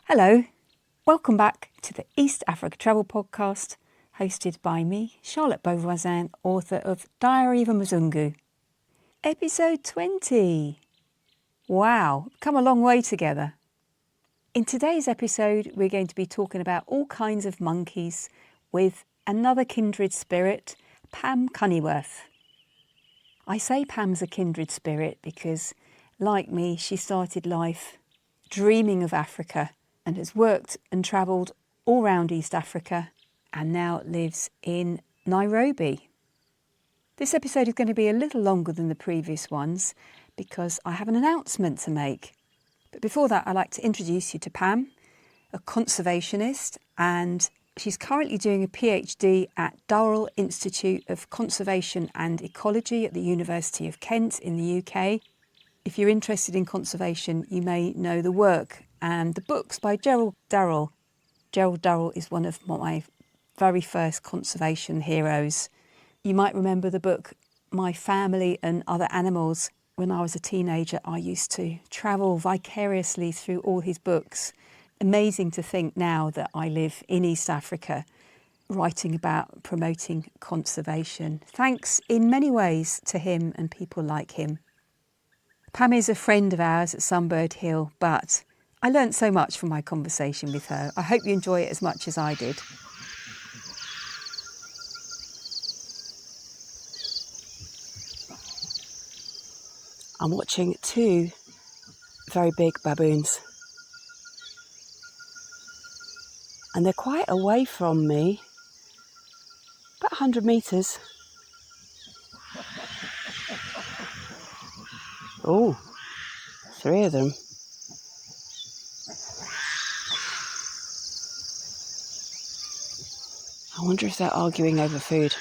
Hello, welcome back to the East Africa Travel Podcast, hosted by me, Charlotte Beauvoisin, author of Diaryofamuzungu. Episode 20. Wow, come a long way together. In today's episode, we're going to be talking about all kinds of monkeys with another kindred spirit, Pam Cunneyworth. I say Pam's a kindred spirit because, like me, she started life dreaming of Africa and has worked and travelled all around East Africa and now lives in Nairobi. This episode is going to be a little longer than the previous ones because I have an announcement to make. But before that, I'd like to introduce you to Pam, a conservationist, and she's currently doing a PhD at Durrell Institute of Conservation and Ecology at the University of Kent in the UK. If you're interested in conservation, you may know the work and the books by Gerald Durrell. Gerald Durrell is one of my very first conservation heroes. You might remember the book My Family and Other Animals. When I was a teenager, I used to travel vicariously through all his books. Amazing to think now that I live in East Africa, writing about promoting conservation. Thanks in many ways to him and people like him. Pam is a friend of ours at Sunbird Hill, but I learnt so much from my conversation with her. I hope you enjoy it as much as I did. I'm watching two very big baboons. And they're quite away from me, about 100 metres. Oh, three of them. I wonder if they're arguing over food.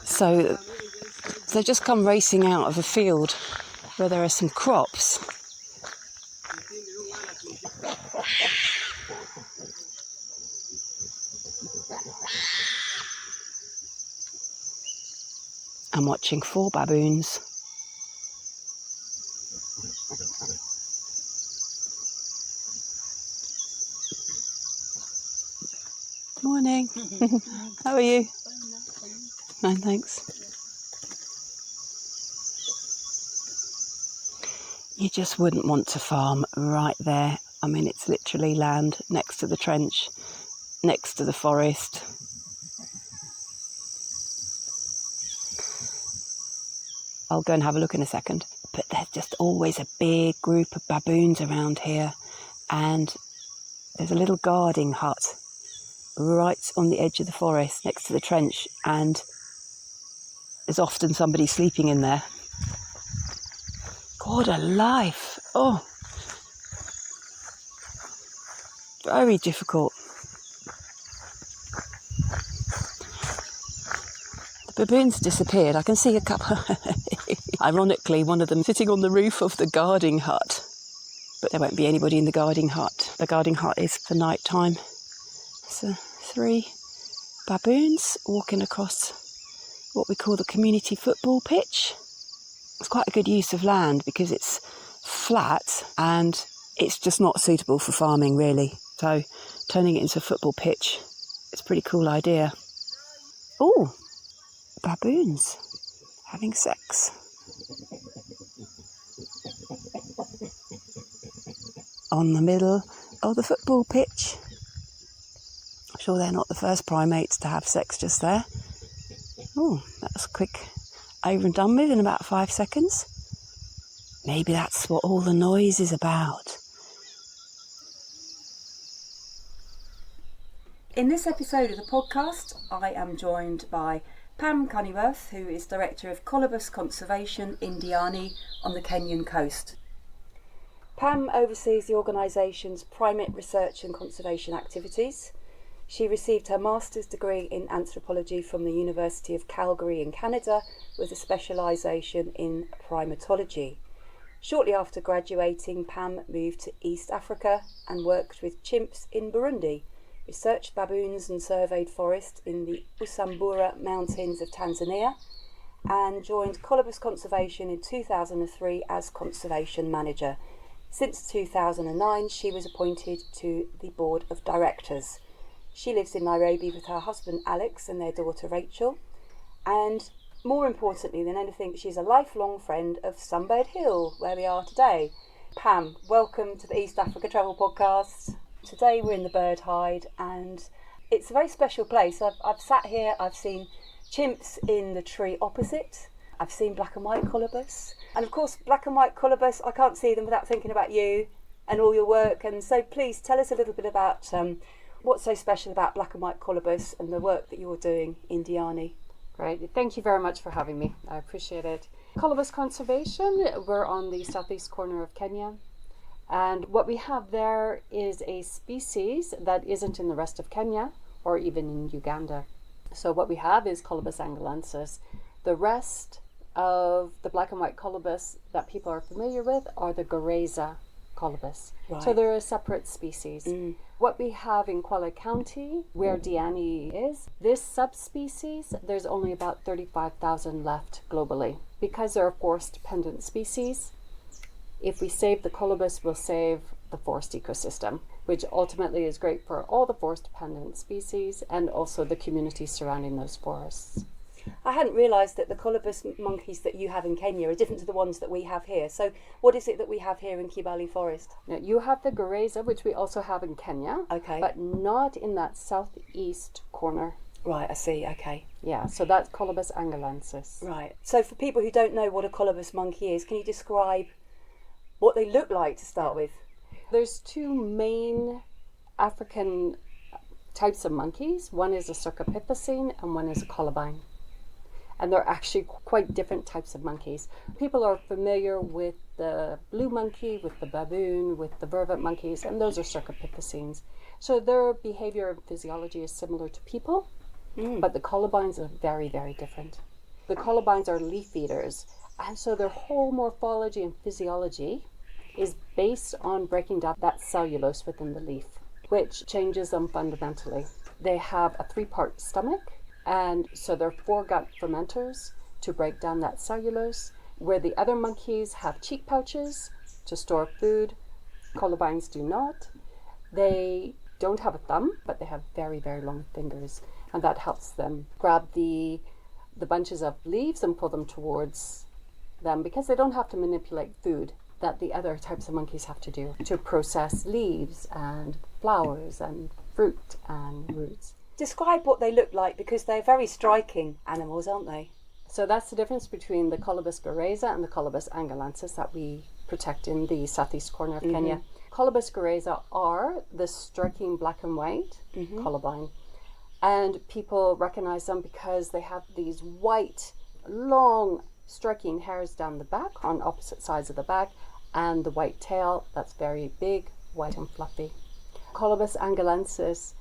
So they've just come racing out of a field where there are some crops. I'm watching four baboons. Morning. How are you? Fine, thanks. You just wouldn't want to farm right there. I mean, it's literally land next to the trench, next to the forest. I'll go and have a look in a second. But there's just always a big group of baboons around here. And there's a little guarding hut right on the edge of the forest next to the trench. And there's often somebody sleeping in there. What a life. Oh, very difficult. The baboons disappeared. I can see a couple. Ironically, one of them sitting on the roof of the guarding hut. But there won't be anybody in the guarding hut. The guarding hut is for night time. So 3 baboons walking across what we call the community football pitch. It's quite a good use of land because it's flat and it's just not suitable for farming really. So turning it into a football pitch, it's a pretty cool idea. Oh, baboons having sex. On the middle of the football pitch. I'm sure they're not the first primates to have sex just there. Oh, that was quick. Over and done with in about 5 seconds. Maybe that's what all the noise is about. In this episode of the podcast, I am joined by Pam Cunneyworth, who is Director of Colobus Conservation in Diani on the Kenyan coast. Pam oversees the organisation's primate research and conservation activities. She received her master's degree in anthropology from the University of Calgary in Canada with a specialisation in primatology. Shortly after graduating, Pam moved to East Africa and worked with chimps in Burundi, researched baboons and surveyed forest in the Usambura Mountains of Tanzania, and joined Colobus Conservation in 2003 as Conservation Manager. Since 2009, she was appointed to the Board of Directors. She lives in Nairobi with her husband Alex and their daughter Rachel, and more importantly than anything, she's a lifelong friend of Sunbird Hill, where we are today. Pam, welcome to the East Africa Travel Podcast. Today we're in the bird hide, and it's a very special place. I've sat here, I've seen chimps in the tree opposite, I've seen black and white colobus, and of course black and white colobus, I can't see them without thinking about you and all your work. And so please tell us a little bit about what's so special about black and white colobus and the work that you're doing in Diani. Great, thank you very much for having me. I appreciate it. Colobus Conservation, we're on the southeast corner of Kenya, and what we have there is a species that isn't in the rest of Kenya or even in Uganda. So what we have is Colobus angolensis. The rest of the black and white colobus that people are familiar with are the Gareza colobus. Right. So they're a separate species. What we have in Kwale County, where Diani is, this subspecies, there's only about 35,000 left globally. Because they're a forest-dependent species, if we save the colobus, we'll save the forest ecosystem, which ultimately is great for all the forest-dependent species and also the communities surrounding those forests. I hadn't realised that the colobus monkeys that you have in Kenya are different to the ones that we have here. So what is it that we have here in Kibale Forest? Now, you have the Gareza, which we also have in Kenya, okay, but not in that southeast corner. Right, I see, okay. Yeah, so that's Colobus angolensis. Right. So for people who don't know what a colobus monkey is, can you describe what they look like to start with? There's two main African types of monkeys. One is a Cercopithecine and one is a Colobine. And they're actually quite different types of monkeys. People are familiar with the blue monkey, with the baboon, with the vervet monkeys, and those are Cercopithecines. So their behavior and physiology is similar to people, but the Colobines are very, very different. The Colobines are leaf eaters, and so their whole morphology and physiology is based on breaking down that cellulose within the leaf, which changes them fundamentally. They have a 3-part stomach, and so they're foregut fermenters to break down that cellulose, where the other monkeys have cheek pouches to store food. Colobines do not. They don't have a thumb, but they have very, very long fingers, and that helps them grab the bunches of leaves and pull them towards them, because they don't have to manipulate food that the other types of monkeys have to do to process leaves and flowers and fruit and roots. Describe what they look like, because they're very striking animals, aren't they? So that's the difference between the Colobus Gareza and the Colobus angolensis that we protect in the southeast corner of Kenya. Colobus Gareza are the striking black and white colobine, and people recognize them because they have these white, long, striking hairs down the back on opposite sides of the back, and the white tail that's very big, white and fluffy. Colobus angolensis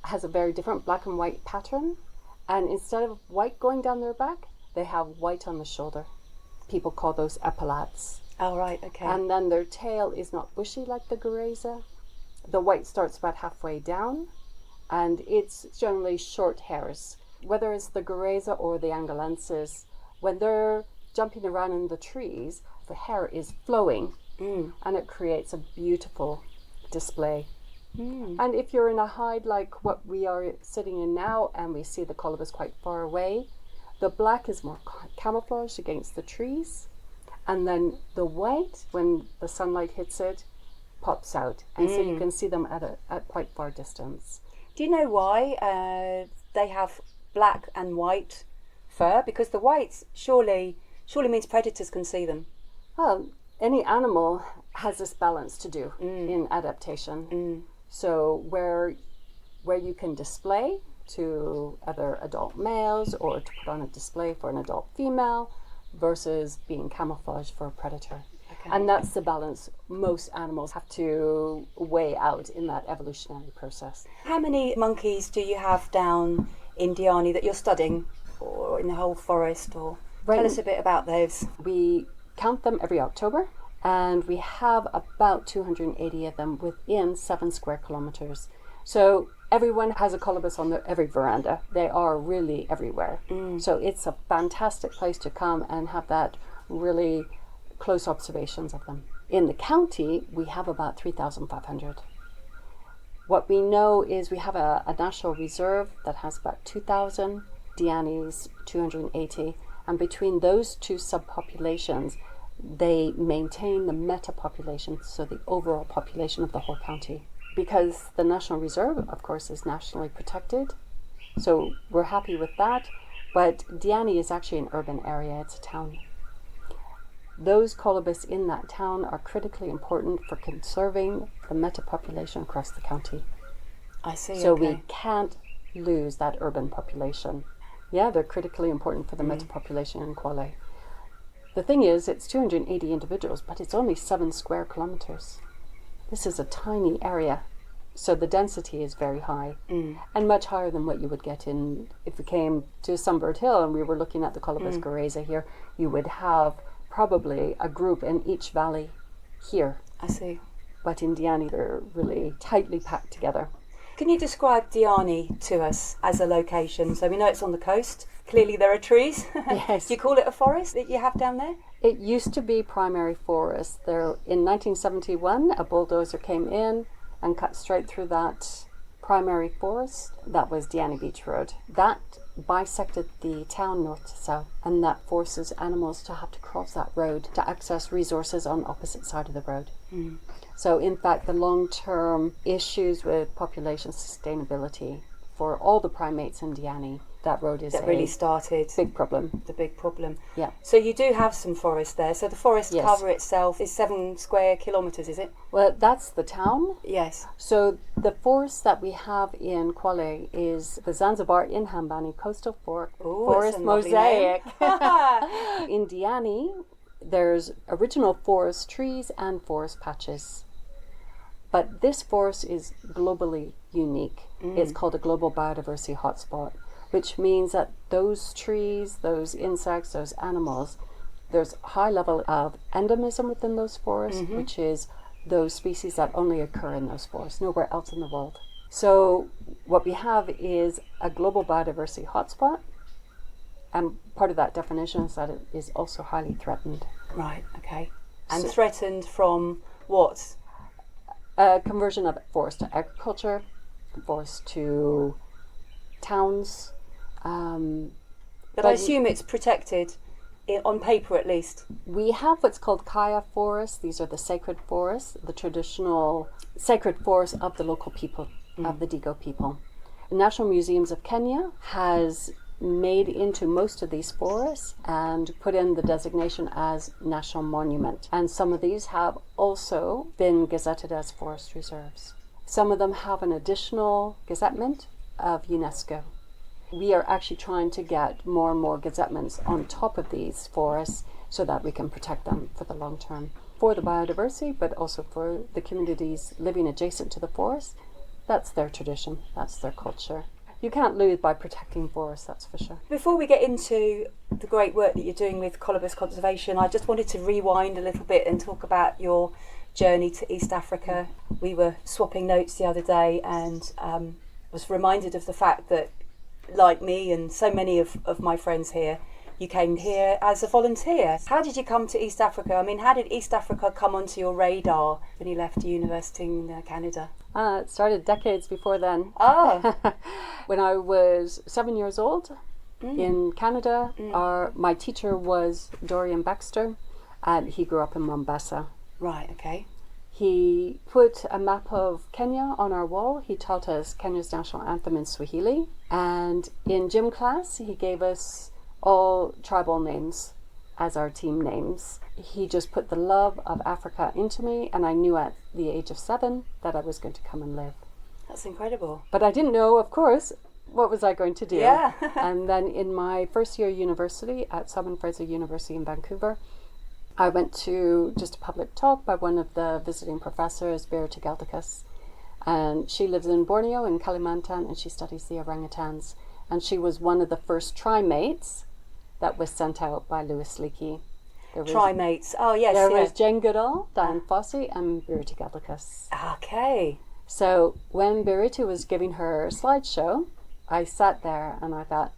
has a very different black and white pattern, and instead of white going down their back, they have white on the shoulder. People call those epaulets. Oh, right, okay. And then their tail is not bushy like the Gareza. The white starts about halfway down, and it's generally short hairs. Whether it's the Gareza or the angolensis, when they're jumping around in the trees, the hair is flowing, and it creates a beautiful display. And if you're in a hide like what we are sitting in now, and we see the colobus quite far away, the black is more camouflaged against the trees, and then the white, when the sunlight hits it, pops out, and so you can see them at quite far distance. Do you know why they have black and white fur? Because the whites surely means predators can see them. Well, any animal has this balance to do in adaptation. So where you can display to other adult males or to put on a display for an adult female versus being camouflaged for a predator. Okay. And that's the balance most animals have to weigh out in that evolutionary process. How many monkeys do you have down in Diani that you're studying, or in the whole forest? Or tell us a bit about those. We count them every October, and we have about 280 of them within 7 square kilometers. So everyone has a colobus on every veranda. They are really everywhere. So it's a fantastic place to come and have that really close observations of them. In the county, we have about 3,500. What we know is we have a national reserve that has about 2,000, Diani's 280, and between those two subpopulations, they maintain the meta-population, so the overall population of the whole county. Because the National Reserve, of course, is nationally protected, so we're happy with that, but Diani is actually an urban area, it's a town. Those colobus in that town are critically important for conserving the meta-population across the county. I see. So we can't lose that urban population. Yeah, they're critically important for the meta-population in Kwale. The thing is, it's 280 individuals, but it's only 7 square kilometers. This is a tiny area, so the density is very high, and much higher than what you would get in, if we came to Sunbird Hill and we were looking at the Colobus Gareza here, you would have probably a group in each valley here. I see. But in Diani, they're really tightly packed together. Can you describe Diani to us as a location? So we know it's on the coast. Clearly there are trees. Yes. Do you call it a forest that you have down there? It used to be primary forest. There, in 1971, a bulldozer came in and cut straight through that primary forest. That was Diani Beach Road. That bisected the town north to south, and that forces animals to have to cross that road to access resources on opposite side of the road. So in fact, the long-term issues with population sustainability for all the primates in Diani, that road is that really started big problem. the big problem. Yeah. So you do have some forest there. So the forest Yes. cover itself is 7 square kilometres, is it? Well, that's the town. Yes. So the forest that we have in Kwale is the Zanzibar Inhambane Coastal Forest that's a lovely Mosaic. name. In Diani, there's original forest trees and forest patches. But this forest is globally unique. It's called a global biodiversity hotspot, which means that those trees, those insects, those animals, there's a high level of endemism within those forests, which is those species that only occur in those forests, nowhere else in the world. So what we have is a global biodiversity hotspot, and part of that definition is that it is also highly threatened. Right, okay. And So- threatened from what? A conversion of forest to agriculture, forest to towns. But I assume it's protected, on paper at least. We have what's called kaya forests. These are the sacred forests, the traditional sacred forests of the local people, of the Digo people. The National Museums of Kenya has made into most of these forests and put in the designation as national monument. And some of these have also been gazetted as forest reserves. Some of them have an additional gazettement of UNESCO. We are actually trying to get more and more gazettements on top of these forests so that we can protect them for the long term, for the biodiversity, but also for the communities living adjacent to the forest. That's their tradition, that's their culture. You can't lose by protecting forests, that's for sure. Before we get into the great work that you're doing with Colobus Conservation, I just wanted to rewind a little bit and talk about your journey to East Africa. We were swapping notes the other day and was reminded of the fact that, like me and so many of my friends here, you came here as a volunteer. How did you come to East Africa? I mean, how did East Africa come onto your radar when you left university in Canada? It started decades before then. Ah. When I was 7 years old in Canada, my teacher was Dorian Baxter, and he grew up in Mombasa. Right, okay. He put a map of Kenya on our wall. He taught us Kenya's national anthem in Swahili. And in gym class, he gave us all tribal names as our team names. He just put the love of Africa into me, and I knew at the age of 7 that I was going to come and live. That's incredible. But I didn't know, of course, what was I going to do. Yeah. And then in my first year university at Simon Fraser University in Vancouver, I went to just a public talk by one of the visiting professors, Birutė Galdikas. And she lives in Borneo in Kalimantan, and she studies the orangutans. And she was one of the first trimates that was sent out by Louis Leakey. Trimates. Oh, yes. There yeah. was Jane Goodall, Diane Fossey, and Birutė Galdikas. Okay. So when Birutė was giving her slideshow, I sat there and I thought,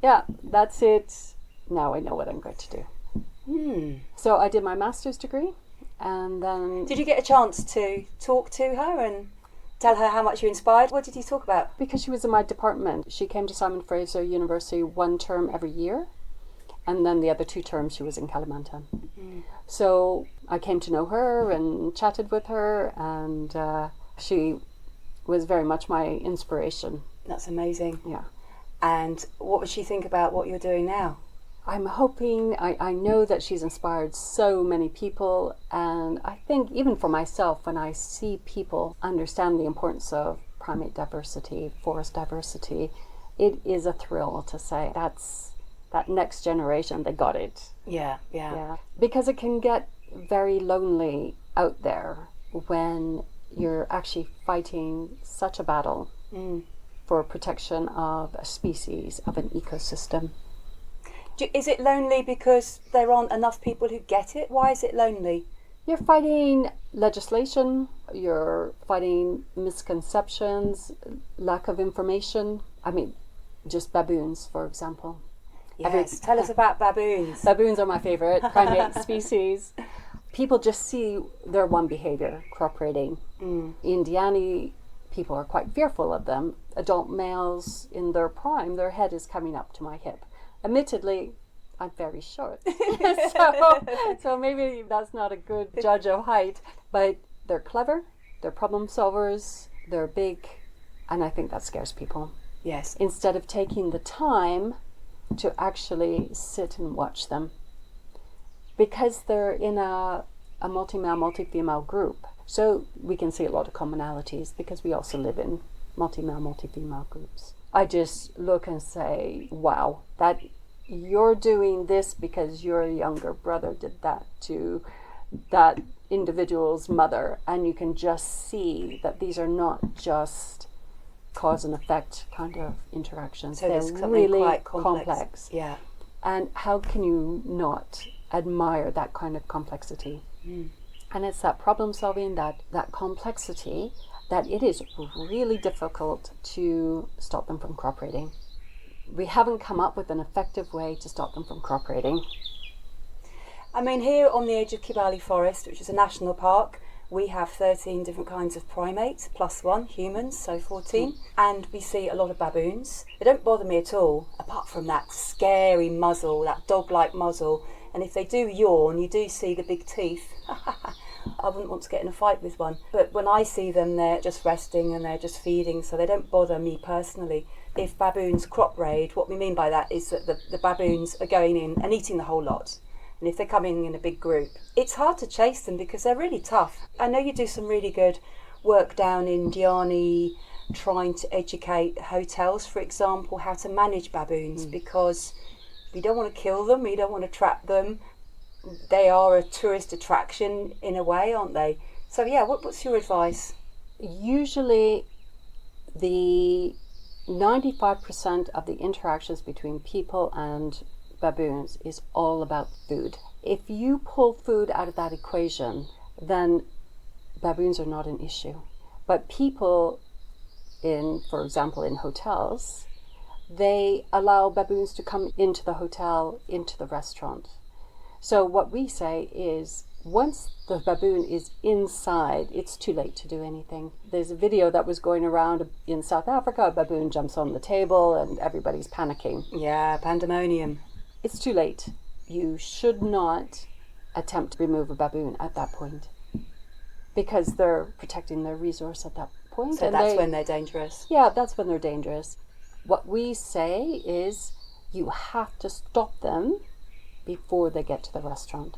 yeah, that's it. Now I know what I'm going to do. So I did my master's degree, and then... Did you get a chance to talk to her and tell her how much you inspired? What did you talk about? Because she was in my department, she came to Simon Fraser University one term every year, and then the other 2 terms she was in Kalimantan. So I came to know her and chatted with her, and she was very much my inspiration. That's amazing. Yeah. And what would she think about what you're doing now? I'm hoping, I know that she's inspired so many people, and I think even for myself, when I see people understand the importance of primate diversity, forest diversity, it is a thrill to say that next generation, they got it. Yeah. Because it can get very lonely out there when you're actually fighting such a battle for protection of a species, of an ecosystem. Is it lonely because there aren't enough people who get it? Why is it lonely? You're fighting legislation, you're fighting misconceptions, lack of information. I mean, just baboons, for example. Yes, tell us about baboons. Baboons are my favorite primate species. People just see their one behavior, cooperating. In Diani, people are quite fearful of them. Adult males in their prime, their head is coming up to my hip. Admittedly, I'm very short, so maybe that's not a good judge of height, but they're clever, they're problem solvers, they're big, and I think that scares people. Yes. Instead of taking the time to actually sit and watch them, because they're in a multi-male, multi-female group, so we can see a lot of commonalities because we also live in multi-male, multi-female groups. I just look and say, wow, that you're doing this because your younger brother did that to that individual's mother, and you can just see that these are not just cause and effect kind of interactions. So they're really quite complex. Yeah. And how can you not admire that kind of complexity? And it's that problem solving, that complexity, that it is really difficult to stop them from cooperating. We haven't come up with an effective way to stop them from cooperating. I mean, here on the edge of Kibale Forest, which is a national park, we have 13 different kinds of primates, plus 1, humans, so 14. And we see a lot of baboons. They don't bother me at all, apart from that scary muzzle, that dog-like muzzle. And if they do yawn, you do see the big teeth. I wouldn't want to get in a fight with one. But when I see them, they're just resting and they're just feeding, so they don't bother me personally. If baboons crop raid, what we mean by that is that the baboons are going in and eating the whole lot. And if they're coming in a big group, it's hard to chase them because they're really tough. I know you do some really good work down in Diani, trying to educate hotels, for example, how to manage baboons, because we don't want to kill them, we don't want to trap them. They are a tourist attraction in a way, aren't they? So yeah, what's your advice? Usually the 95% of the interactions between people and baboons is all about food. If you pull food out of that equation, then baboons are not an issue. But people for example, in hotels, they allow baboons to come into the hotel, into the restaurant. So what we say is, once the baboon is inside, it's too late to do anything. There's a video that was going around in South Africa, a baboon jumps on the table and everybody's panicking. Yeah, pandemonium. It's too late. You should not attempt to remove a baboon at that point, because they're protecting their resource at that point. So that's when they're dangerous. Yeah, that's when they're dangerous. What we say is you have to stop them before they get to the restaurant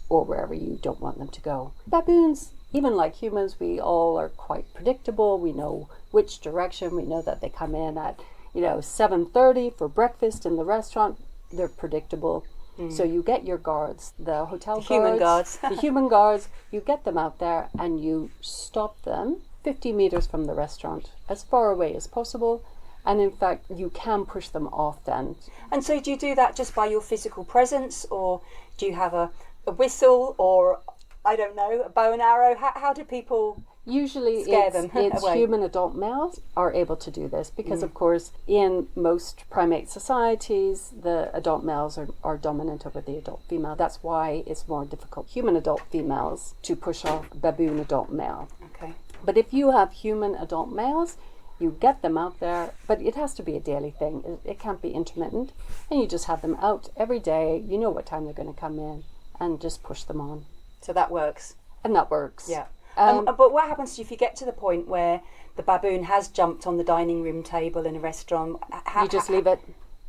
or wherever you don't want them to go. Baboons, even like humans, we all are quite predictable. We know which direction. We know that they come in at 7:30 for breakfast in the restaurant. They're predictable. So you get your guards, the human guards, the human guards, you get them out there and you stop them 50 meters from the restaurant, as far away as possible. And in fact, you can push them off then. And so do you do that just by your physical presence, or do you have a whistle, or, I don't know, a bow and arrow? How do people Usually Scare it's, them it's away. human adult males are able to do this because, of course, in most primate societies, the adult males are dominant over the adult female. That's why it's more difficult, human adult females, to push off baboon adult male. Okay. But if you have human adult males, you get them out there, but it has to be a daily thing. It can't be intermittent. And you just have them out every day. You know what time they're going to come in and just push them on. So that works. And that works. Yeah. But what happens if you get to the point where the baboon has jumped on the dining room table in a restaurant? You just leave it.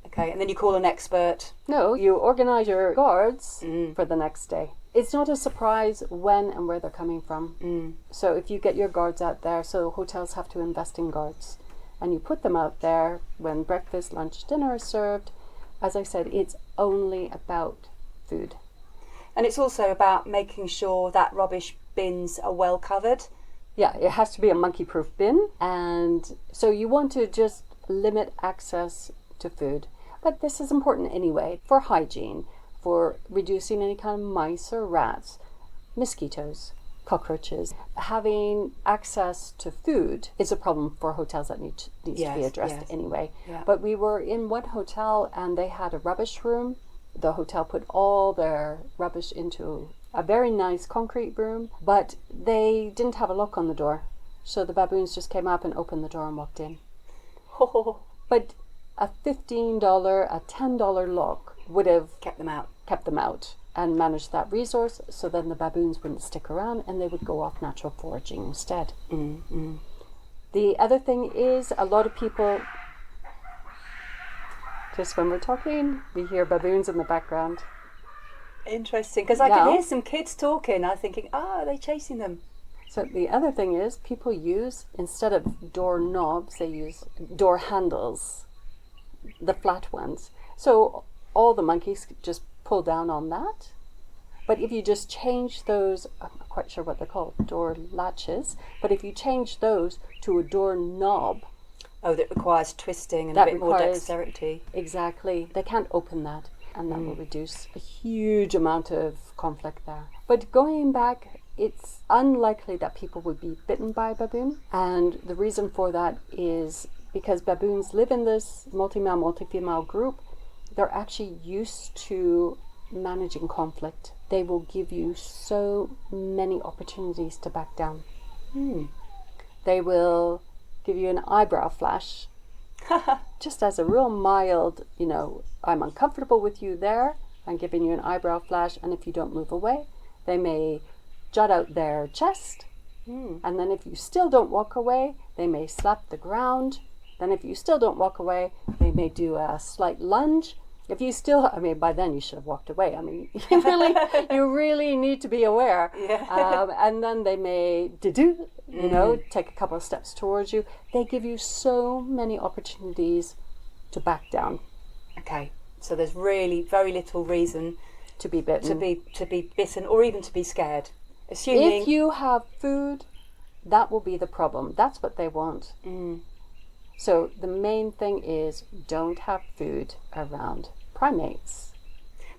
Okay, and then you call an expert. No, you organise your guards for the next day. It's not a surprise when and where they're coming from. So if you get your guards out there, so hotels have to invest in guards, and you put them out there when breakfast, lunch, dinner is served. As I said, it's only about food. And it's also about making sure that rubbish bins are well covered. Yeah, it has to be a monkey-proof bin, and so you want to just limit access to food. But this is important anyway for hygiene, for reducing any kind of mice or rats, mosquitoes, cockroaches. Having access to food is a problem for hotels that needs to be addressed anyway. Yeah. But we were in one hotel and they had a rubbish room. The hotel put all their rubbish into a very nice concrete room, but they didn't have a lock on the door. So the baboons just came up and opened the door and walked in. But a $15, a $10 lock would have Kept them out. And managed that resource, so then the baboons wouldn't stick around and they would go off natural foraging instead. The other thing is, a lot of people, just when we're talking, we hear baboons in the background. Interesting, because I can hear some kids talking. I'm thinking, are they chasing them? So the other thing is, people use, instead of door knobs, they use door handles, the flat ones. So all the monkeys just pull down on that. But if you just change those, I'm not quite sure what they're called, door latches, but if you change those to a door knob. Oh, that requires twisting and a bit more dexterity. Exactly. They can't open that, and that will reduce a huge amount of conflict there. But going back, it's unlikely that people would be bitten by a baboon, and the reason for that is because baboons live in this multi-male, multi-female group. They're actually used to managing conflict. They will give you so many opportunities to back down. They will give you an eyebrow flash, just as a real mild, I'm uncomfortable with you there, I'm giving you an eyebrow flash, and if you don't move away, they may jut out their chest, and then if you still don't walk away, they may slap the ground. Then if you still don't walk away, they may do a slight lunge. If you still, by then you should have walked away. You really need to be aware. Yeah. And then they may take a couple of steps towards you. They give you so many opportunities to back down. Okay, so there's really very little reason to be bitten. To be bitten or even to be scared. Assuming if you have food, that will be the problem. That's what they want. So the main thing is, don't have food around primates.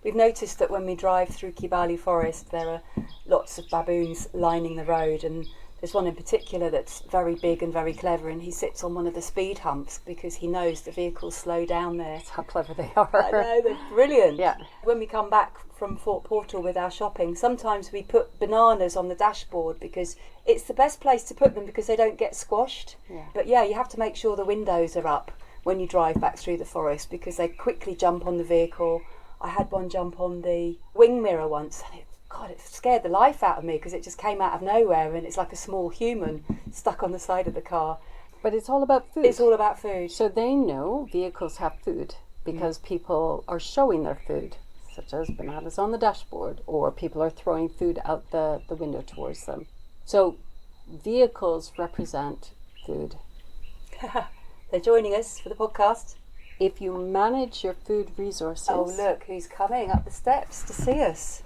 We've noticed that when we drive through Kibale Forest, there are lots of baboons lining the road, and there's one in particular that's very big and very clever, and he sits on one of the speed humps because he knows the vehicles slow down there. That's how clever they are. I know, they're brilliant. Yeah. When we come back from Fort Portal with our shopping, sometimes we put bananas on the dashboard because it's the best place to put them because they don't get squashed. Yeah. But you have to make sure the windows are up when you drive back through the forest because they quickly jump on the vehicle. I had one jump on the wing mirror once, and it scared the life out of me because it just came out of nowhere, and it's like a small human stuck on the side of the car. But it's all about food. It's all about food. So they know vehicles have food because people are showing their food, such as bananas on the dashboard, or people are throwing food out the window towards them. So vehicles represent food. They're joining us for the podcast. If you manage your food resources... Oh, look, who's coming up the steps to see us.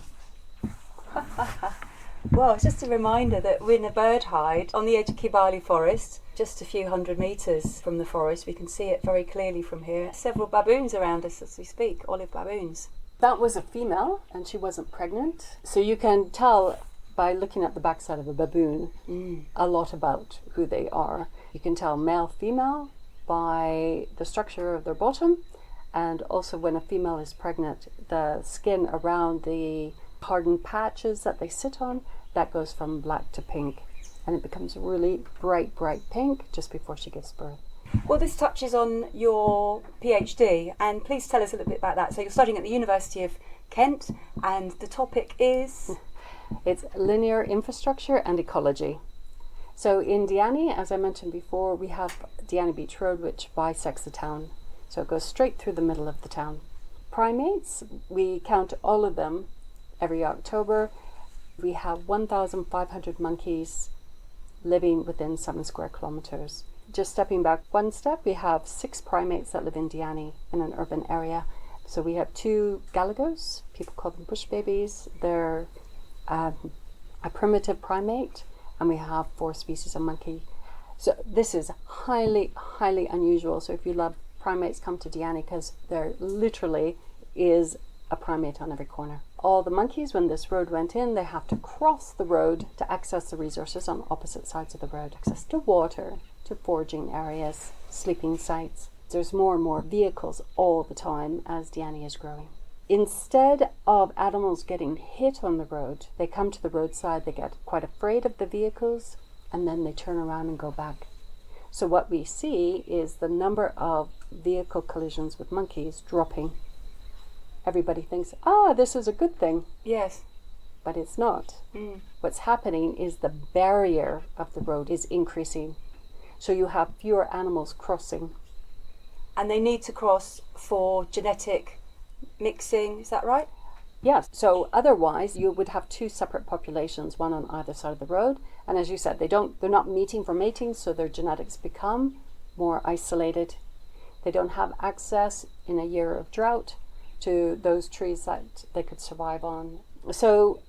Well, it's just a reminder that we're in a bird hide on the edge of Kibale Forest, just a few hundred metres from the forest. We can see it very clearly from here. Several baboons around us as we speak, olive baboons. That was a female, and she wasn't pregnant. So you can tell by looking at the backside of a baboon a lot about who they are. You can tell male, female by the structure of their bottom, and also when a female is pregnant, the skin around the hardened patches that they sit on, that goes from black to pink, and it becomes really bright pink just before she gives birth. Well, this touches on your PhD, and please tell us a little bit about that. So you're studying at the University of Kent, and the topic is? It's linear infrastructure and ecology. So in Diani, as I mentioned before, we have Diani Beach Road, which bisects the town. So it goes straight through the middle of the town. Primates, we count all of them every October. We have 1,500 monkeys living within 7 square kilometers. Just stepping back one step, we have 6 primates that live in Diani in an urban area. So we have 2 galligos, people call them bush babies. They're a primitive primate, and we have 4 species of monkey. So this is highly unusual. So if you love primates, come to Diani, because there literally is a primate on every corner. All the monkeys, when this road went in, they have to cross the road to access the resources on opposite sides of the road. Access to water, to foraging areas, sleeping sites. There's more and more vehicles all the time as Diani is growing. Instead of animals getting hit on the road, they come to the roadside, they get quite afraid of the vehicles, and then they turn around and go back. So what we see is the number of vehicle collisions with monkeys dropping. Everybody thinks, this is a good thing. Yes. But it's not. What's happening is the barrier of the road is increasing. So you have fewer animals crossing. And they need to cross for genetic mixing, is that right? Yes. So otherwise you would have 2 separate populations, one on either side of the road. And as you said, they're not meeting for mating, so their genetics become more isolated. They don't have access in a year of drought to those trees that they could survive on. So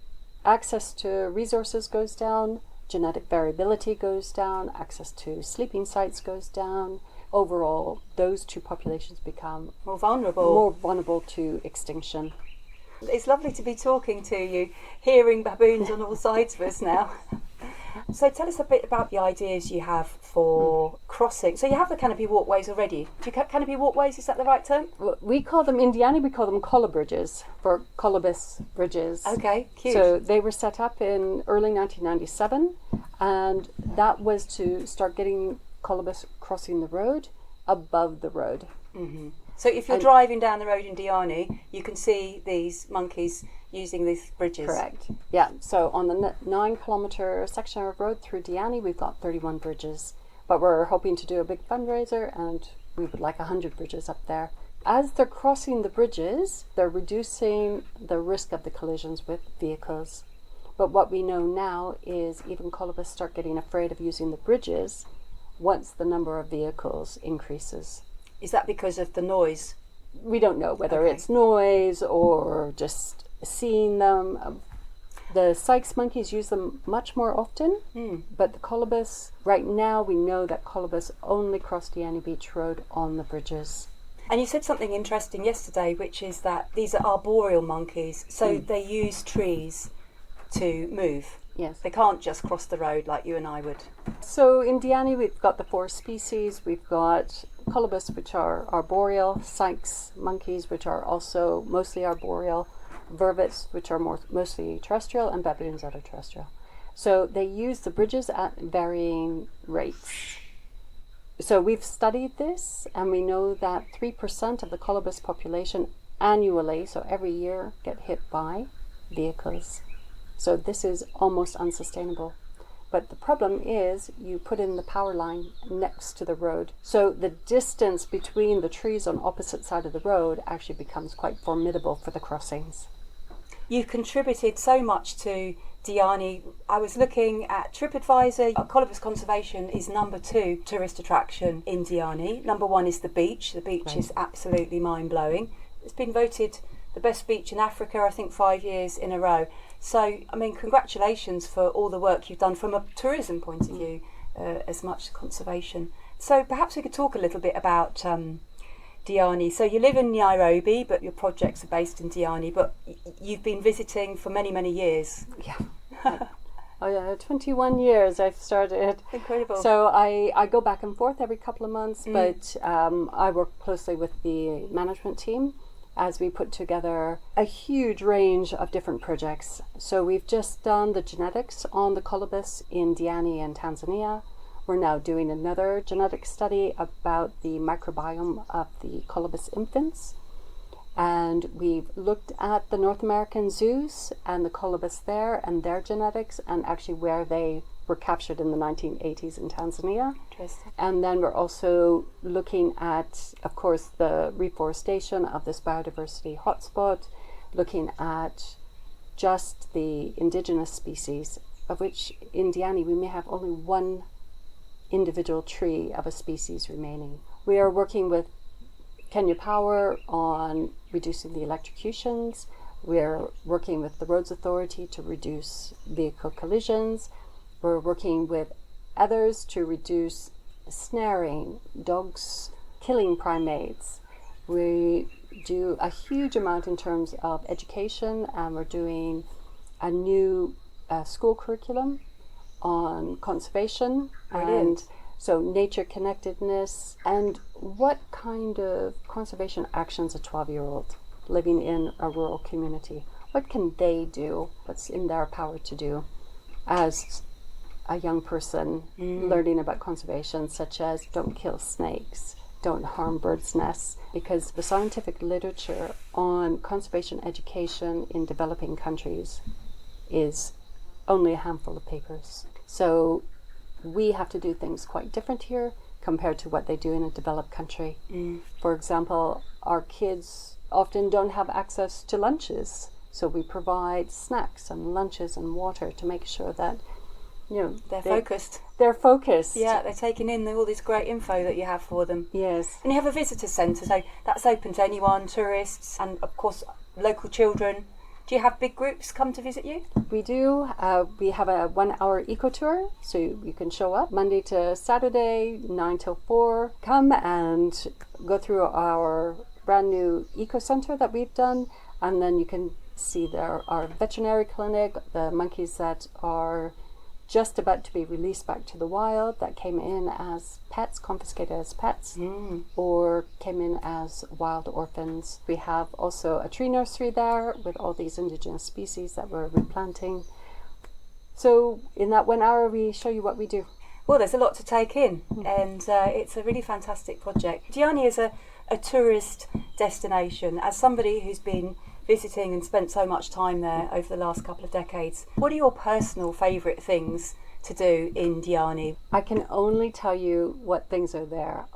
access to resources goes down, genetic variability goes down, access to sleeping sites goes down. Overall, those 2 populations become more vulnerable to extinction. It's lovely to be talking to you, hearing baboons on all sides of us now. So tell us a bit about the ideas you have for crossing. So you have the canopy walkways already. Do you canopy walkways, is that the right term? We call them, in Diani, we call them Colobridges, for Colobus Bridges. Okay, cute. So they were set up in early 1997, and that was to start getting Colobus crossing the road above the road. Mm-hmm. So if you're driving down the road in Diani, you can see these monkeys using these bridges. Correct. Yeah. So on the 9-kilometer section of road through Diani, we've got 31 bridges. But we're hoping to do a big fundraiser, and we would like 100 bridges up there. As they're crossing the bridges, they're reducing the risk of the collisions with vehicles. But what we know now is even Colobus start getting afraid of using the bridges once the number of vehicles increases. Is that because of the noise? We don't know whether it's noise or just seeing them. The Sykes monkeys use them much more often, but the Colobus, right now we know that Colobus only cross Diani Beach Road on the bridges. And you said something interesting yesterday, which is that these are arboreal monkeys, so they use trees to move. Yes. They can't just cross the road like you and I would. So in Diani we've got the 4 species. We've got Colobus, which are arboreal, Sykes monkeys, which are also mostly arboreal, Vervets, which are mostly terrestrial, and baboons that are terrestrial. So they use the bridges at varying rates. So we've studied this, and we know that 3% of the Colobus population annually, so every year, get hit by vehicles. So this is almost unsustainable. But the problem is you put in the power line next to the road. So the distance between the trees on opposite side of the road actually becomes quite formidable for the crossings. You've contributed so much to Diani. I was looking at TripAdvisor. Colobus Conservation is number 2 tourist attraction in Diani. Number 1 is the beach. The beach is absolutely mind-blowing. It's been voted the best beach in Africa, I think 5 years in a row. So, I mean, congratulations for all the work you've done from a tourism point of view, as much as conservation. So perhaps we could talk a little bit about Diani. So you live in Nairobi, but your projects are based in Diani, but you've been visiting for many, many years. Yeah. Oh yeah, 21 years I've started. Incredible. So I go back and forth every couple of months, but I work closely with the management team as we put together a huge range of different projects. So we've just done the genetics on the Colobus in Diani in Tanzania. We're now doing another genetic study about the microbiome of the Colobus infants. And we've looked at the North American zoos and the Colobus there and their genetics and actually where they were captured in the 1980s in Tanzania. Interesting. And then we're also looking at, of course, the reforestation of this biodiversity hotspot, looking at just the indigenous species, of which in Diani we may have only one individual tree of a species remaining. We are working with Kenya Power on reducing the electrocutions. We're working with the Roads Authority to reduce vehicle collisions. We're working with others to reduce snaring, dogs killing primates. We do a huge amount in terms of education, and we're doing a new school curriculum on conservation. Brilliant. And so nature connectedness, and what kind of conservation actions a 12-year-old living in a rural community, what can they do, what's in their power to do as a young person learning about conservation, such as don't kill snakes, don't harm birds' nests, because the scientific literature on conservation education in developing countries is only a handful of papers. So we have to do things quite different here compared to what they do in a developed country. For example, our kids often don't have access to lunches, so we provide snacks and lunches and water to make sure that They're focused. They're focused. Yeah, they're taking in all this great info that you have for them. Yes. And you have a visitor centre, so that's open to anyone, tourists, and of course local children. Do you have big groups come to visit you? We do. We have a 1-hour eco tour, so you can show up Monday to Saturday, 9 till 4. Come and go through our brand new eco centre that we've done, and then you can see our veterinary clinic, the monkeys that are just about to be released back to the wild, that came in as pets, confiscated as pets, or came in as wild orphans. We have also a tree nursery there with all these indigenous species that we're replanting. So in that 1 hour, we show you what we do. Well, there's a lot to take in, and it's a really fantastic project. Diani is a tourist destination. As somebody who's been visiting and spent so much time there over the last couple of decades, what are your personal favourite things to do in Diani? I can only tell you what things are there.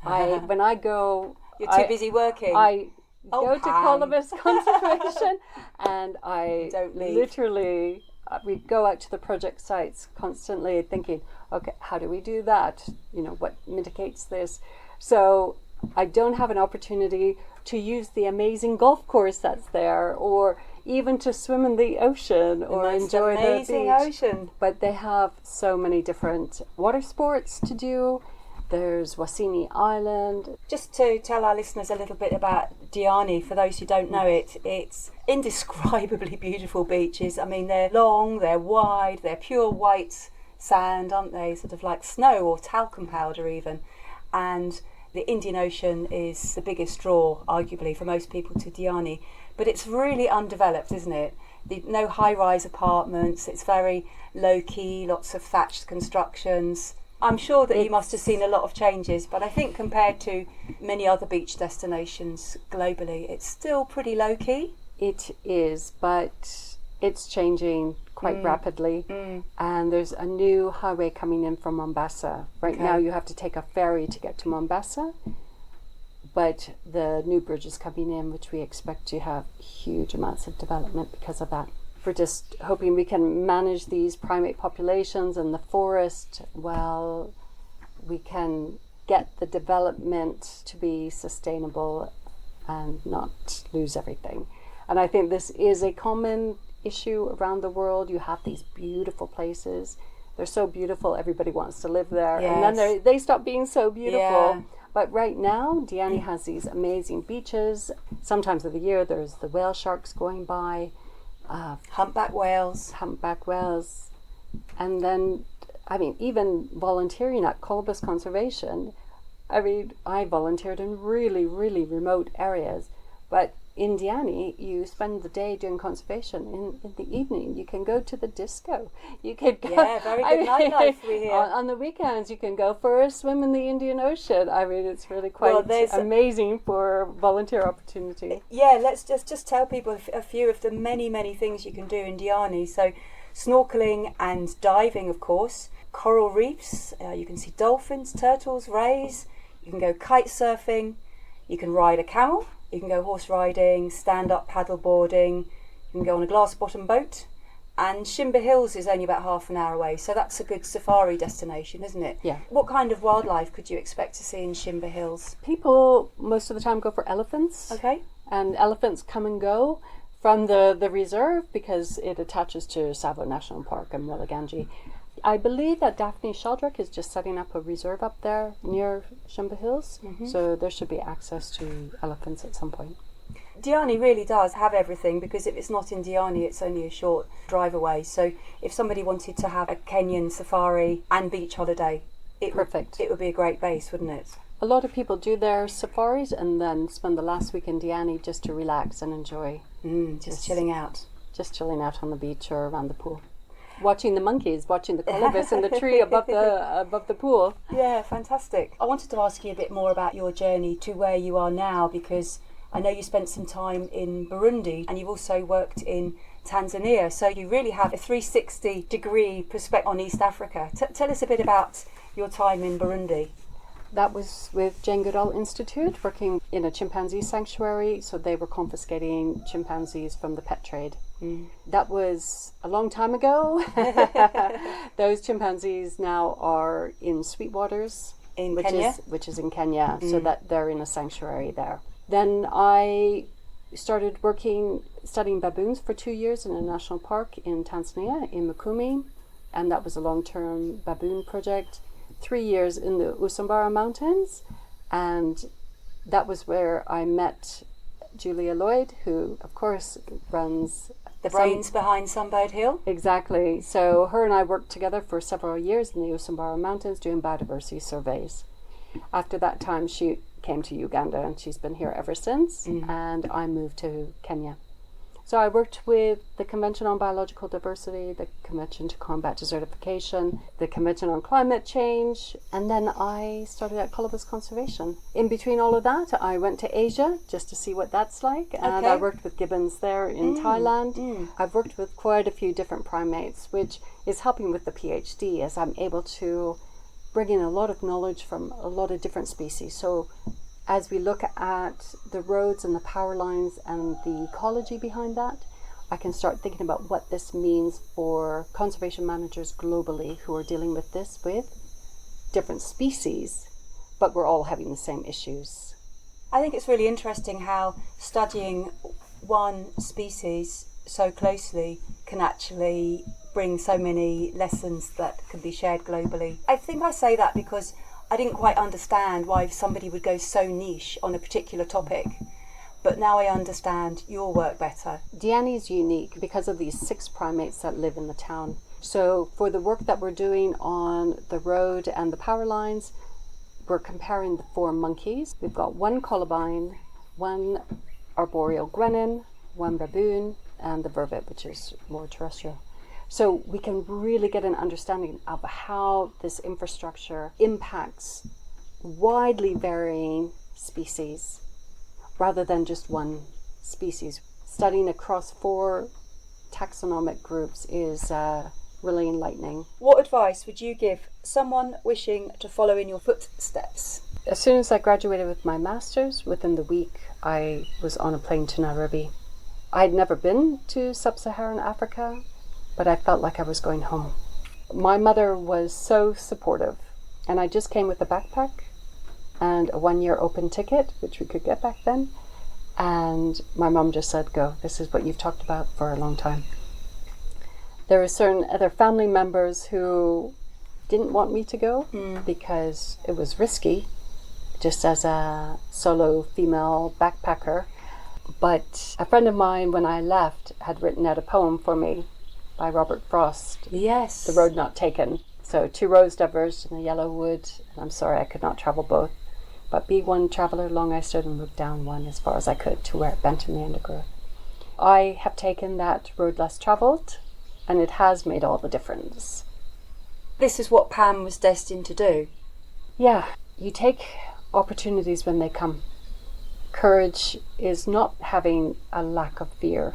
When I go... You're too busy working. I go to Pam. Colobus Conservation and I Don't leave. literally... we go out to the project sites constantly thinking, okay, how do we do that? What mitigates this? So I don't have an opportunity to use the amazing golf course that's there, or even to swim in the ocean or enjoy the amazing beach. ocean. But they have so many different water sports to do. There's Wasini Island. Just to tell our listeners a little bit about Diani, for those who don't know it, it's indescribably beautiful beaches. I mean, they're long, they're wide, they're pure white sand, aren't they? Sort of like snow or talcum powder even. And the Indian Ocean is the biggest draw, arguably, for most people to Diani. But it's really undeveloped, isn't it? No high-rise apartments, it's very low-key, lots of thatched constructions. I'm sure that you must have seen a lot of changes, but I think compared to many other beach destinations globally, it's still pretty low-key. It is, but it's changing quite rapidly. And there's a new highway coming in from Mombasa. Right now you have to take a ferry to get to Mombasa, but the new bridge is coming in, which we expect to have huge amounts of development because of that. We're just hoping we can manage these primate populations in the forest while we can get the development to be sustainable and not lose everything. And I think this is a common issue around the world. You have these beautiful places. They're so beautiful, everybody wants to live there. Yes. And then they stop being so beautiful. Yeah. But right now, Diani has these amazing beaches. Sometimes of the year, there's the whale sharks going by. Humpback whales. Humpback whales. And then, even volunteering at Colobus Conservation, I volunteered in really, really remote areas. But in Diani, you spend the day doing conservation. In the evening, you can go to the disco. You can go, very good nightlife we hear. On the weekends, you can go for a swim in the Indian Ocean. It's really quite amazing for volunteer opportunity. Yeah, let's just tell people a few of the many, many things you can do in Diani. So snorkeling and diving, of course. Coral reefs, you can see dolphins, turtles, rays. You can go kite surfing. You can ride a camel. You can go horse riding, stand-up paddle boarding, you can go on a glass-bottom boat, and Shimba Hills is only about half an hour away, so that's a good safari destination, isn't it? Yeah. What kind of wildlife could you expect to see in Shimba Hills? People most of the time go for elephants. Okay. And elephants come and go from the reserve because it attaches to Tsavo National Park and Mulliganji. I believe that Daphne Sheldrick is just setting up a reserve up there near Shimba Hills, so there should be access to elephants at some point. Diani really does have everything, because if it's not in Diani, it's only a short drive away. So if somebody wanted to have a Kenyan safari and beach holiday, it would be a great base, wouldn't it? A lot of people do their safaris and then spend the last week in Diani just to relax and enjoy. Just chilling out. Just chilling out on the beach or around the pool. Watching the monkeys, watching the colobus in the tree above the pool. Yeah, fantastic. I wanted to ask you a bit more about your journey to where you are now, because I know you spent some time in Burundi and you've also worked in Tanzania, so you really have a 360-degree perspective on East Africa. Tell us a bit about your time in Burundi. That was with Jane Goodall Institute, working in a chimpanzee sanctuary, so they were confiscating chimpanzees from the pet trade. That was a long time ago. Those chimpanzees now are in Sweetwaters, which is in Kenya, so that they're in a sanctuary there. Then I started studying baboons for 2 years in a national park in Tanzania, in Mikumi, and that was a long-term baboon project. 3 years in the Usambara Mountains, and that was where I met Julia Lloyd, who of course runs the brains behind Sunbird Hill. Exactly. So her and I worked together for several years in the Usambara Mountains doing biodiversity surveys. After that time, she came to Uganda and she's been here ever since, and I moved to Kenya. So I worked with the Convention on Biological Diversity, the Convention to Combat Desertification, the Convention on Climate Change, and then I started at Colobus Conservation. In between all of that, I went to Asia just to see what that's like, and I worked with gibbons there in Thailand. I've worked with quite a few different primates, which is helping with the PhD, as I'm able to bring in a lot of knowledge from a lot of different species. So as we look at the roads and the power lines and the ecology behind that, I can start thinking about what this means for conservation managers globally who are dealing with this with different species, but we're all having the same issues. I think it's really interesting how studying one species so closely can actually bring so many lessons that can be shared globally. I think I say that because I didn't quite understand why somebody would go so niche on a particular topic, but now I understand your work better. Diani is unique because of these 6 primates that live in the town. So for the work that we're doing on the road and the power lines, we're comparing the 4 monkeys. We've got 1 colobine, 1 arboreal guenon, 1 baboon, and the vervet, which is more terrestrial. So we can really get an understanding of how this infrastructure impacts widely varying species rather than just one species. Studying across 4 taxonomic groups is really enlightening. What advice would you give someone wishing to follow in your footsteps? As soon as I graduated with my master's, within the week I was on a plane to Nairobi. I'd never been to sub-Saharan Africa, but I felt like I was going home. My mother was so supportive, and I just came with a backpack and a 1-year open ticket, which we could get back then, and my mom just said, go, this is what you've talked about for a long time. There were certain other family members who didn't want me to go because it was risky, just as a solo female backpacker. But a friend of mine, when I left, had written out a poem for me by Robert Frost. Yes. The Road Not Taken. So 2 roads diverged in the yellow wood, and I'm sorry I could not travel both. But be one traveller, long I stood and looked down one as far as I could to where it bent in the undergrowth. I have taken that road less travelled, and it has made all the difference. This is what Pam was destined to do. Yeah, you take opportunities when they come. Courage is not having a lack of fear,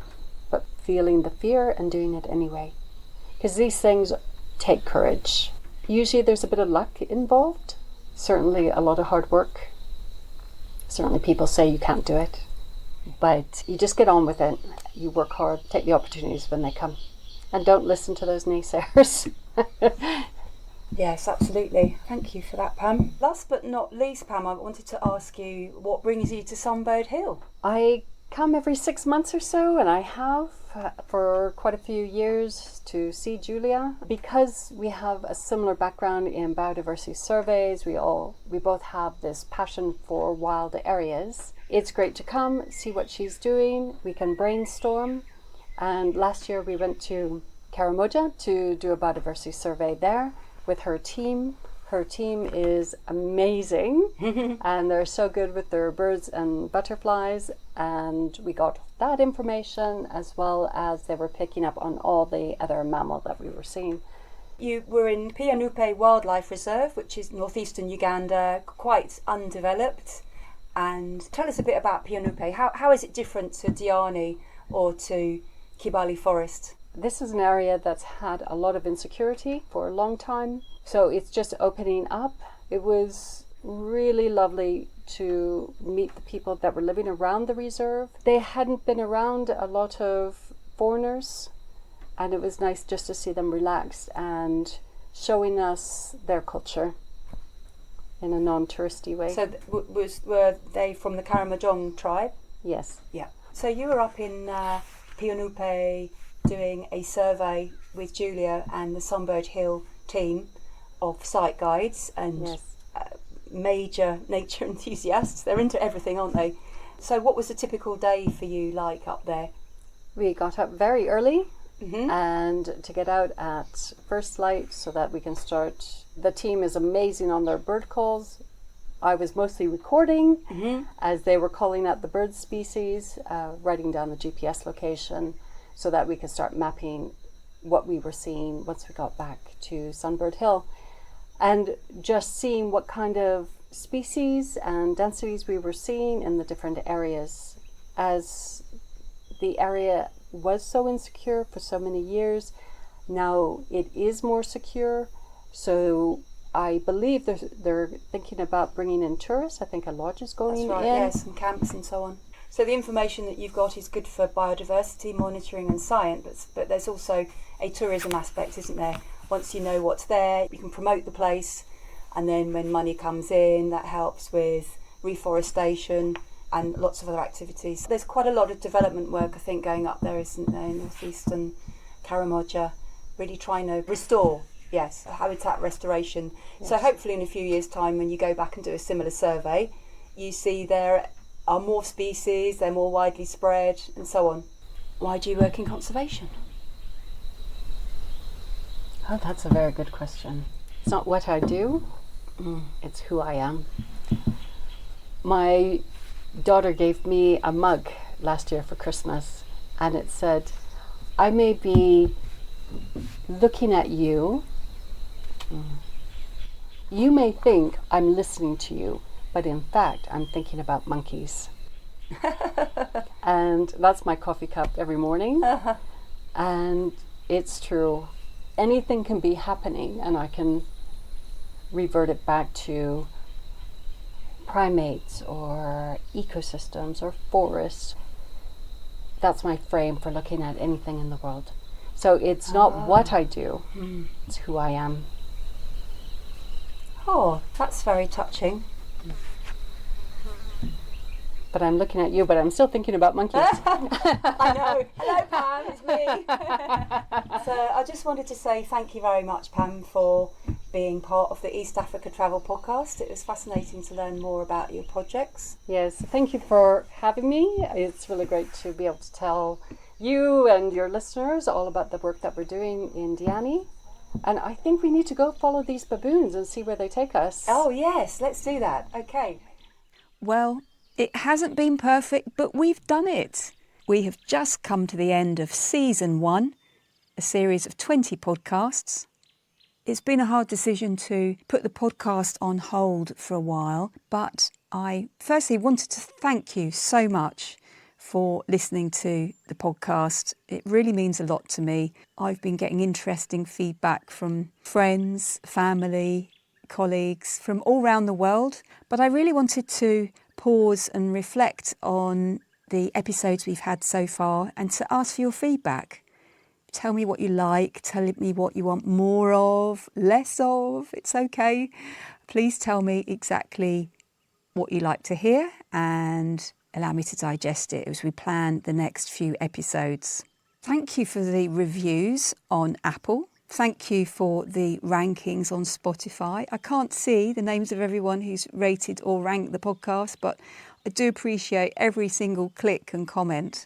but feeling the fear and doing it anyway. Because these things take courage. Usually there's a bit of luck involved. Certainly a lot of hard work. Certainly people say you can't do it. But you just get on with it. You work hard, take the opportunities when they come. And don't listen to those naysayers. Yes, absolutely. Thank you for that, Pam. Last but not least, Pam, I wanted to ask you what brings you to Sunbird Hill? I come every 6 months or so, and I have for quite a few years to see Julia. Because we have a similar background in biodiversity surveys, we both have this passion for wild areas. It's great to come, see what she's doing. We can brainstorm. And last year we went to Karamoja to do a biodiversity survey there with her team. Her team is amazing and they're so good with their birds and butterflies, and we got that information as well as they were picking up on all the other mammal that we were seeing. You were in Pianupe Wildlife Reserve, which is northeastern Uganda, quite undeveloped. And tell us a bit about Pianupe. How is it different to Diani or to Kibale Forest? This is an area that's had a lot of insecurity for a long time, so it's just opening up. It was really lovely to meet the people that were living around the reserve. They hadn't been around a lot of foreigners, and it was nice just to see them relaxed and showing us their culture in a non-touristy way. So were they from the Karamojong tribe? Yes. Yeah. So you were up in Pianupe doing a survey with Julia and the Sunbird Hill team of site guides and Yes. Major nature enthusiasts. They're into everything, aren't they? So what was a typical day for you like up there? We got up very early Mm-hmm. and to get out at first light so that we can start. The team is amazing on their bird calls. I was mostly recording as they were calling out the bird species, writing down the GPS location so that we could start mapping what we were seeing once we got back to Sunbird Hill. And just seeing what kind of species and densities we were seeing in the different areas. As the area was so insecure for so many years, now it is more secure. So I believe they're thinking about bringing in tourists. I think a lodge is going That's right, in. yes, and camps and so on. So the information that you've got is good for biodiversity monitoring and science, but there's also a tourism aspect, isn't there? Once you know what's there, you can promote the place, and then when money comes in, that helps with reforestation and lots of other activities. There's quite a lot of development work, I think, going up there, isn't there, in northeastern Karamoja, really trying to restore, yes, habitat restoration. Yes. So hopefully in a few years' time, when you go back and do a similar survey, you see there are more species, they're more widely spread, and so on. Why do you work in conservation? Oh, that's a very good question. It's not what I do, it's who I am. My daughter gave me a mug last year for Christmas, and it said, I may be looking at you. You may think I'm listening to you, but in fact, I'm thinking about monkeys. And that's my coffee cup every morning. And it's true. Anything can be happening, and I can revert it back to primates or ecosystems or forests. That's my frame for looking at anything in the world. So it's not what I do, it's who I am. Oh, that's very touching. But I'm looking at you, but I'm still thinking about monkeys. I know. Hello, Pam, it's me. So I just wanted to say thank you very much, Pam, for being part of the East Africa Travel Podcast. It was fascinating to learn more about your projects. Yes, thank you for having me. It's really great to be able to tell you and your listeners all about the work that we're doing in Diani. And I think we need to go follow these baboons and see where they take us. Oh, yes, let's do that. Okay. Well, it hasn't been perfect, but we've done it. We have just come to the end of season 1, a series of 20 podcasts. It's been a hard decision to put the podcast on hold for a while, but I firstly wanted to thank you so much for listening to the podcast. It really means a lot to me. I've been getting interesting feedback from friends, family, colleagues from all around the world, but I really wanted to pause and reflect on the episodes we've had so far and to ask for your feedback. Tell me what you like, tell me what you want more of, less of, it's okay. Please tell me exactly what you like to hear and allow me to digest it as we plan the next few episodes. Thank you for the reviews on Apple. Thank you for the rankings on Spotify. I can't see the names of everyone who's rated or ranked the podcast, but I do appreciate every single click and comment.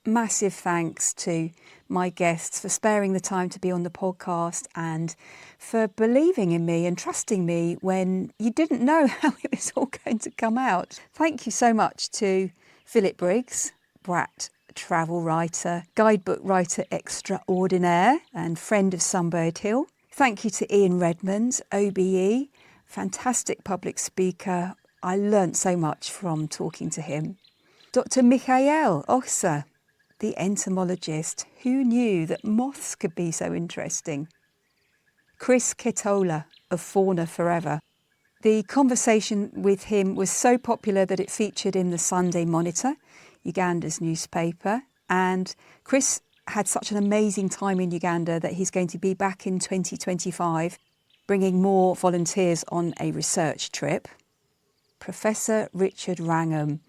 Massive thanks to my guests for sparing the time to be on the podcast and for believing in me and trusting me when you didn't know how it was all going to come out. Thank you so much to Philip Briggs, brat travel writer, guidebook writer extraordinaire and friend of Sunbird Hill. Thank you to Ian Redmond, OBE, fantastic public speaker. I learnt so much from talking to him. Dr Michael Ossa, the entomologist. Who knew that moths could be so interesting? Chris Ketola of Fauna Forever. The conversation with him was so popular that it featured in the Sunday Monitor, Uganda's newspaper. And Chris had such an amazing time in Uganda that he's going to be back in 2025, bringing more volunteers on a research trip. Professor Richard Wrangham,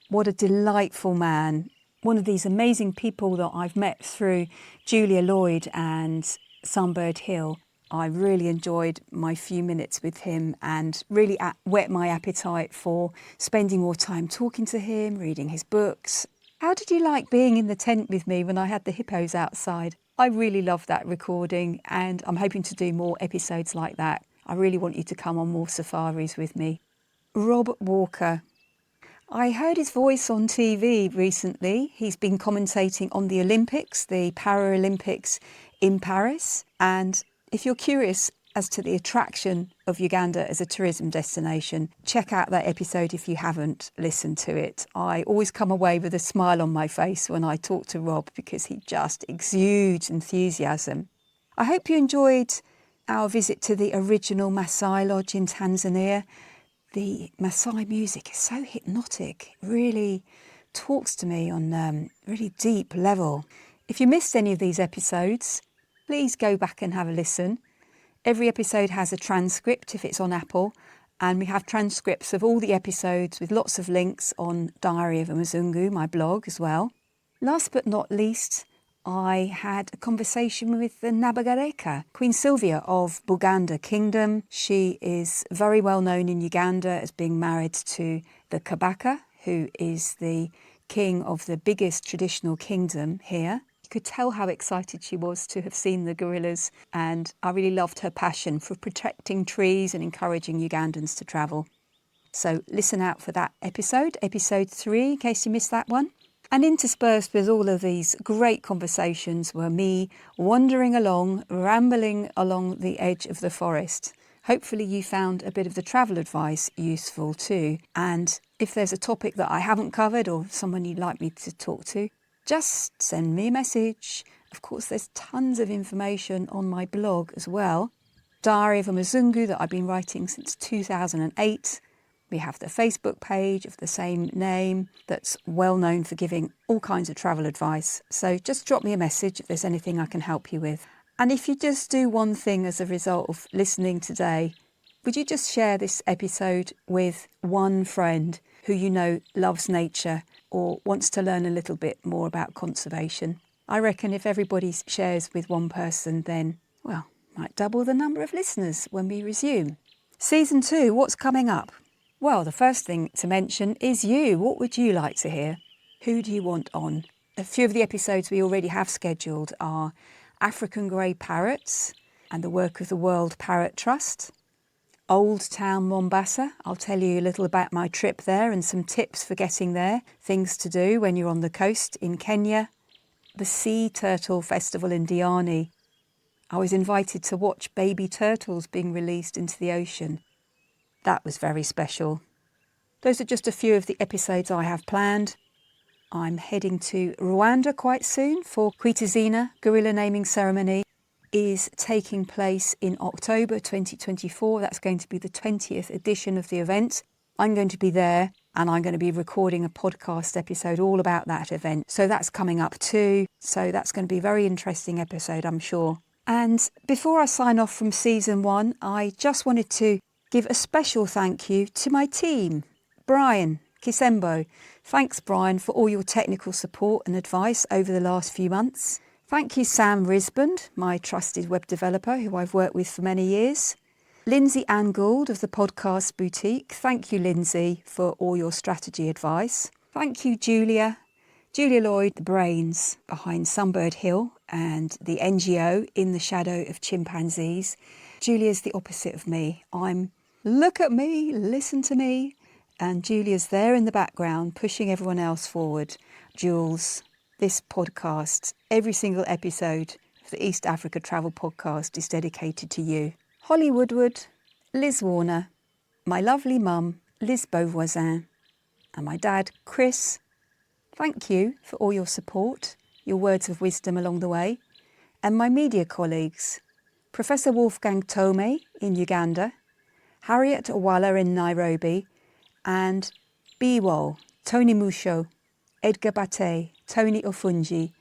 what a delightful man. One of these amazing people that I've met through Julia Lloyd and Sunbird Hill. I really enjoyed my few minutes with him and really whet my appetite for spending more time talking to him, reading his books. How did you like being in the tent with me when I had the hippos outside? I really loved that recording and I'm hoping to do more episodes like that. I really want you to come on more safaris with me. Rob Walker. I heard his voice on TV recently. He's been commentating on the Olympics, the Paralympics in Paris. And if you're curious as to the attraction of Uganda as a tourism destination, check out that episode if you haven't listened to it. I always come away with a smile on my face when I talk to Rob because he just exudes enthusiasm. I hope you enjoyed our visit to the original Maasai Lodge in Tanzania. The Maasai music is so hypnotic. It really talks to me on a really deep level. If you missed any of these episodes, please go back and have a listen. Every episode has a transcript if it's on Apple, and we have transcripts of all the episodes with lots of links on diaryofamuzungu, my blog as well. Last but not least, I had a conversation with the Nabagareka, Queen Sylvia of Buganda Kingdom. She is very well known in Uganda as being married to the Kabaka, who is the king of the biggest traditional kingdom here. You could tell how excited she was to have seen the gorillas, and I really loved her passion for protecting trees and encouraging Ugandans to travel. So listen out for that episode 3, in case you missed that one. And interspersed with all of these great conversations were me wandering along, rambling along the edge of the forest. Hopefully you found a bit of the travel advice useful too. And if there's a topic that I haven't covered or someone you'd like me to talk to, just send me a message. Of course, there's tons of information on my blog as well. Diary of a Muzungu that I've been writing since 2008. We have the Facebook page of the same name that's well known for giving all kinds of travel advice. So just drop me a message if there's anything I can help you with. And if you just do one thing as a result of listening today, would you just share this episode with one friend who you know loves nature or wants to learn a little bit more about conservation? I reckon if everybody shares with one person, then, well, might double the number of listeners when we resume. Season 2, what's coming up? Well, the first thing to mention is you. What would you like to hear? Who do you want on? A few of the episodes we already have scheduled are African grey parrots and the work of the World Parrot Trust. Old Town Mombasa, I'll tell you a little about my trip there and some tips for getting there, things to do when you're on the coast in Kenya. The Sea Turtle Festival in Diani. I was invited to watch baby turtles being released into the ocean. That was very special. Those are just a few of the episodes I have planned. I'm heading to Rwanda quite soon for Kwitazina gorilla naming ceremony. Is taking place in October 2024. That's going to be the 20th edition of the event. I'm going to be there and I'm going to be recording a podcast episode all about that event. So that's coming up too. So that's going to be a very interesting episode, I'm sure. And before I sign off from season 1, I just wanted to give a special thank you to my team. Brian Kisembo. Thanks, Brian, for all your technical support and advice over the last few months. Thank you, Sam Risband, my trusted web developer who I've worked with for many years. Lindsay Ann Gould of the Podcast Boutique. Thank you, Lindsay, for all your strategy advice. Thank you, Julia Lloyd, the brains behind Sunbird Hill and the NGO In the Shadow of Chimpanzees. Julia's the opposite of me. I'm look at me, listen to me, and Julia's there in the background pushing everyone else forward. Jules, this podcast, every single episode of the East Africa Travel Podcast is dedicated to you. Holly Woodward, Liz Warner, my lovely mum, Liz Beauvoisin, and my dad, Chris. Thank you for all your support, your words of wisdom along the way, and my media colleagues, Professor Wolfgang Tome in Uganda, Harriet Owala in Nairobi, and Biwol, Tony Musho, Edgar Bate, Tony Ofunji,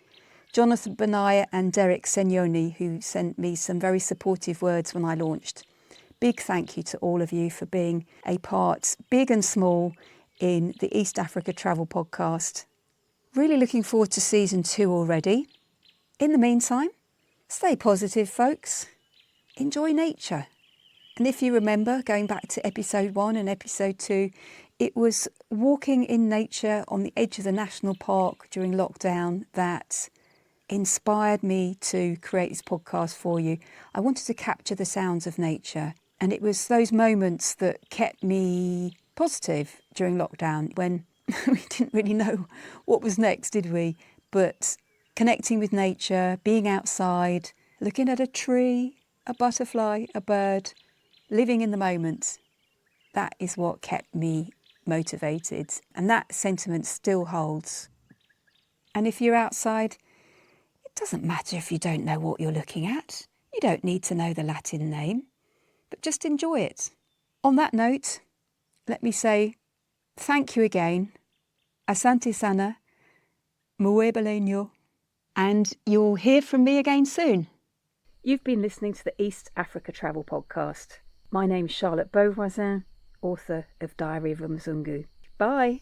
Jonathan Benaya and Derek Senyoni, who sent me some very supportive words when I launched. Big thank you to all of you for being a part, big and small, in the East Africa Travel Podcast. Really looking forward to season 2 already. In the meantime, stay positive, folks. Enjoy nature. And if you remember, going back to episode 1 and episode 2, it was walking in nature on the edge of the national park during lockdown that inspired me to create this podcast for you. I wanted to capture the sounds of nature, and it was those moments that kept me positive during lockdown when we didn't really know what was next, did we? But connecting with nature, being outside, looking at a tree, a butterfly, a bird, living in the moment, that is what kept me motivated, and that sentiment still holds. And if you're outside, it doesn't matter if you don't know what you're looking at. You don't need to know the Latin name, but just enjoy it. On that note, let me say thank you again, asante sana, muebelenyo, and you'll hear from me again soon. You've been listening to the East Africa Travel Podcast. My name's Charlotte Beauvoisin, author of Diary of a Muzungu. Bye.